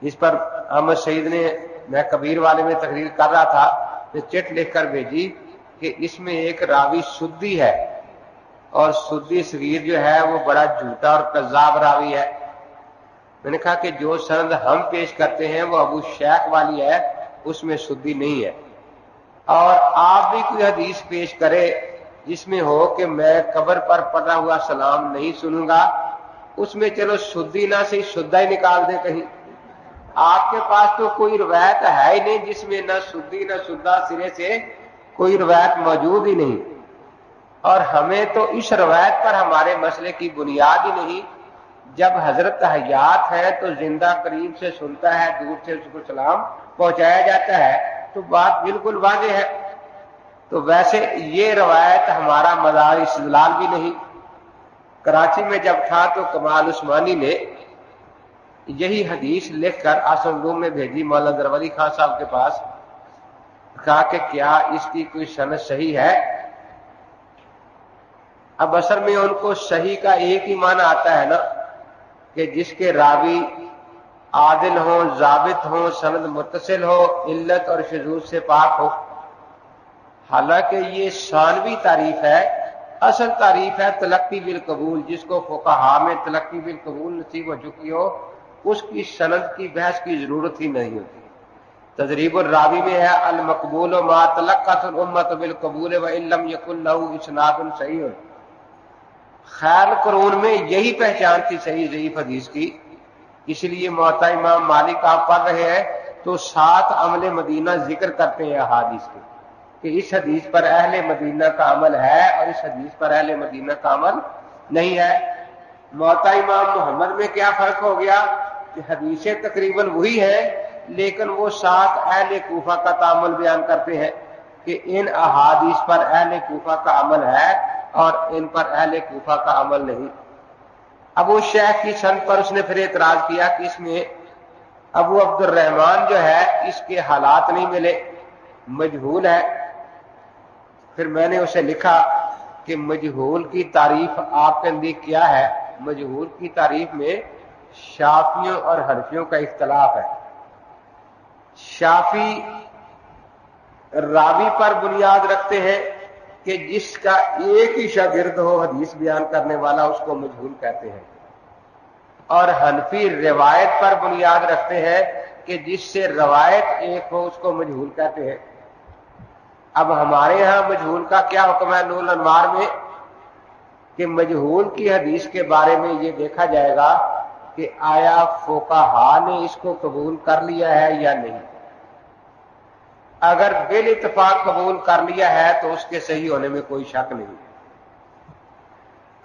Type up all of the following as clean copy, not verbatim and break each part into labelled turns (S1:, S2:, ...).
S1: जिस पर अहमद सईद ने, मैं कबीर वाले में तकरीर कर रहा था, तो चिट लिख कर भेजी कि इसमें एक रावी सुद्दी है और सुद्दी सगीर जो है वो बड़ा झूठा और कज़्ज़ाब रावी है। मैंने कहा कि जो सनद हम पेश करते हैं वो अबू शेख वाली है, उसमें सुद्दी नहीं है। और आप भी कोई हदीस पेश करे जिसमें हो कि मैं कब्र पर पड़ा हुआ सलाम नहीं सुनूंगा, उसमें चलो सुद्दी ना से शुद्धा ही निकाल दे कहीं। आपके पास तो कोई रवायत है ही नहीं जिसमें न सुद्दी न शुद्धा, सिरे से कोई रवायत मौजूद ही नहीं। और हमें तो इस रवायत पर हमारे मसले की बुनियाद ही नहीं। जब हजरत हयात है तो जिंदा करीब से सुनता है, दूर से उसको सलाम पहुंचाया जाता है, तो बात बिल्कुल वाज़ेह है। तो वैसे ये रवायत हमारा मदार इस्तिदलाल भी नहीं। कराची में जब था तो कमाल उस्मानी ने यही हदीस लिखकर आसम रूम में भेजी मौलाना दरवली खान साहब के पास, कहा कि क्या इसकी कोई सनद सही है। अब असल में उनको सही का एक ही माना आता है ना, कि जिसके रावी आदिल हो, जाबित हो, सनद मुत्तसिल हो, इल्लत और शुजूज से पाक हो। हालांकि ये शानवी तारीफ है, असल तारीफ है तलक्की बिल कबूल। जिसको फुक़हा में तलक्की बिल कबूल नसीब हो चुकी हो, उसकी सनद की बहस की जरूरत ही नहीं होती। तजरीबुर रावी में है अल मकबूल मा तलक्कतुल उम्मत बिल कबूल व इल्लम यकुन लहू इस्नादुन सहीह। खैर कुरान में यही पहचान थी सही ज़ईफ हदीस की। इसलिए मुअत्ता इमाम मालिक आप पढ़ रहे हैं तो 7 अमले मदीना जिक्र करते हैं अहादीस के, कि इस हदीस पर अहले मदीना का अमल है और इस हदीस पर अहले मदीना का अमल नहीं है। मुअत्ता इमाम मोहम्मद में क्या फर्क हो गया कि हदीसें तकरीबन वही है, लेकिन वो 7 अहले कूफा का तामुल बयान करते हैं कि इन अहादीस पर अहले कूफा का अमल है और इन पर अहले कूफा का अमल नहीं। अबू शेख की सन पर उसने फिर एतराज किया कि इसमें अबू अब्दुर्रहमान जो है इसके हालात नहीं मिले, मजहूल है। फिर मैंने उसे लिखा कि मजहूल की तारीफ आपके नज़दीक क्या है। मजहूल की तारीफ में शाफियों और हनफियों का इख्तलाफ है। शाफी रावी पर बुनियाद रखते हैं कि जिसका एक ही शागिर्द हो हदीस बयान करने वाला, उसको मजहूल कहते हैं। और हनफी रिवायत पर बुनियाद रखते हैं कि जिससे रवायत एक हो उसको मजहूल कहते हैं। अब हमारे यहां मजहूल का क्या हुक्म है नूरुल अनवार में, कि मजहूल की हदीस के बारे में ये देखा जाएगा कि आया फुक़हा ने इसको कबूल कर लिया है या नहीं। अगर बिल इत्तेफाक कबूल कर लिया है तो उसके सही होने में कोई शक नहीं।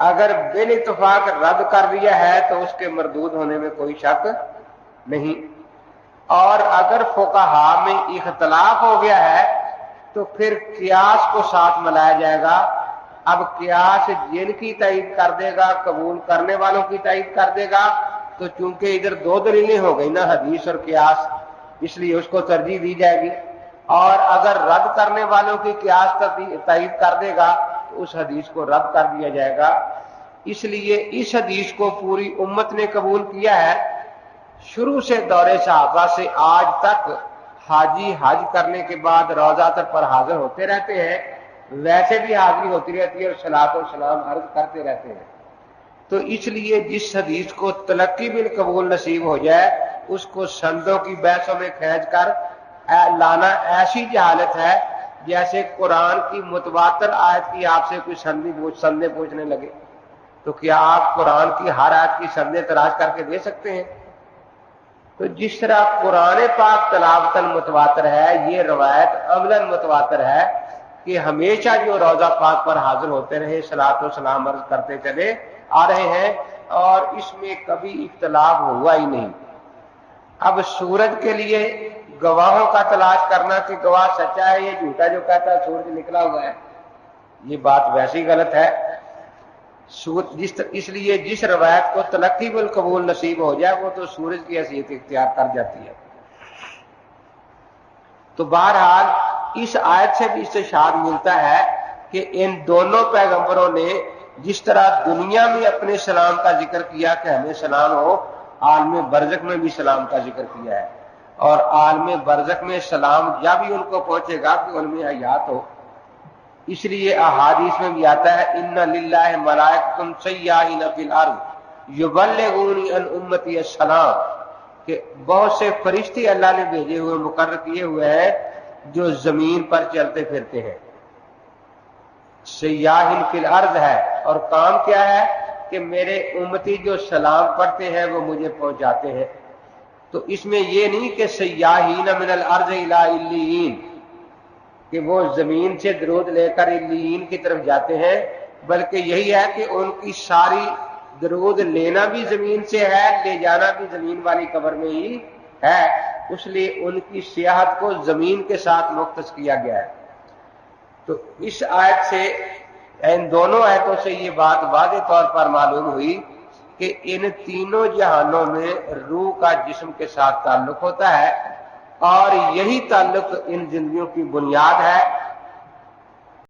S1: अगर बिल इत्तेफाक रद्द कर दिया है तो उसके मरदूद होने में कोई शक नहीं। और अगर फुक़हा में इख्तलाफ हो गया है तो फिर कियास को साथ मिलाया जाएगा। अब कियास जिनकी तायीद कर देगा, कबूल करने वालों की तायीद कर देगा, तो चूंकि इधर 2 दलीलें हो गई ना, हदीस और कियास, इसलिए उसको तरजीह दी जाएगी। और अगर रद्द करने वालों की कियास तायीद कर देगा तो उस हदीस को रद्द कर दिया जाएगा। इसलिए इस हदीस को पूरी उम्मत ने कबूल किया है। शुरू से दौरे सहाबा से आज तक हाजी हज करने के बाद रोजा पर हाजिर होते रहते हैं, वैसे भी हाजिरी होती रहती है और सलात और सलाम अर्ज करते रहते हैं। तो इसलिए जिस हदीस को तलक्की बिल कबूल नसीब हो जाए उसको संदों की बहसों में खींच कर लाना ऐसी जहालत है जैसे कुरान की मुतवातर आयत की आपसे कोई संदे पूछने लगे। तो क्या आप कुरान की हर आयत की संदे तलाश करके दे सकते हैं? तो जिस तरह कुरान पाक तलावतन मुतवातर है, ये रवायत अमलन मुतवातर है कि हमेशा जो रोजा पाक पर हाजिर होते रहे सलात और सलाम अर्ज करते चले आ रहे हैं और इसमें कभी इख्तलाफ हुआ ही नहीं। अब सूरज के लिए गवाहों का तलाश करना कि गवाह सच्चा है ये झूठा जो कहता है सूरज निकला हुआ है, ये बात वैसी गलत है। इसलिए जिस रवायत को तलक्की बिल कबूल नसीब हो जाए वो तो सूरज की हैसियत इख्तियार कर जाती है। तो बहरहाल इस आयत से भी इस्तिशाद मिलता है कि इन दोनों पैगंबरों ने जिस तरह दुनिया में अपने सलाम का जिक्र किया कि हमें सलाम हो, आलम बरज़ख में भी सलाम का जिक्र किया है। और आलम बरज़ख में सलाम जब भी उनको पहुंचेगा कि उनमें हयात हो। इसलिए अहादीस में भी आता है, इन्ना लिल्लाहि मलाइकतुन सय्याहीन फिल अर्ज़ युबल्लिगूनी अन उम्मती अस्सलाम, कि बहुत से फरिश्ते अल्लाह ने भेजे हुए, मुकर्रर किए हुए हैं, जो जमीन पर चलते फिरते हैं। सय्याहीन फिल अर्ज़ है, और काम क्या है कि मेरे उम्मती जो सलाम पढ़ते हैं वो मुझे पहुंचाते हैं। तो इसमें ये नहीं कि सय्याहीन मिनल अर्ज़ इला इल्लीयीन, कि वो जमीन से दरूद लेकर इल्लीयीन की तरफ जाते हैं, बल्कि यही है कि उनकी सारी दरूद लेना भी जमीन से है, ले जाना भी जमीन वाली कब्र में ही है। इसलिए उनकी सियाहत को जमीन के साथ मुख्तस किया गया है। तो इस आयत से, इन दोनों आयतों से ये बात वाज़ेह तौर पर मालूम हुई कि इन तीनों जहानों में रूह का जिस्म के साथ ताल्लुक होता है, और यही ताल्लुक इन जिंदगियों की बुनियाद है।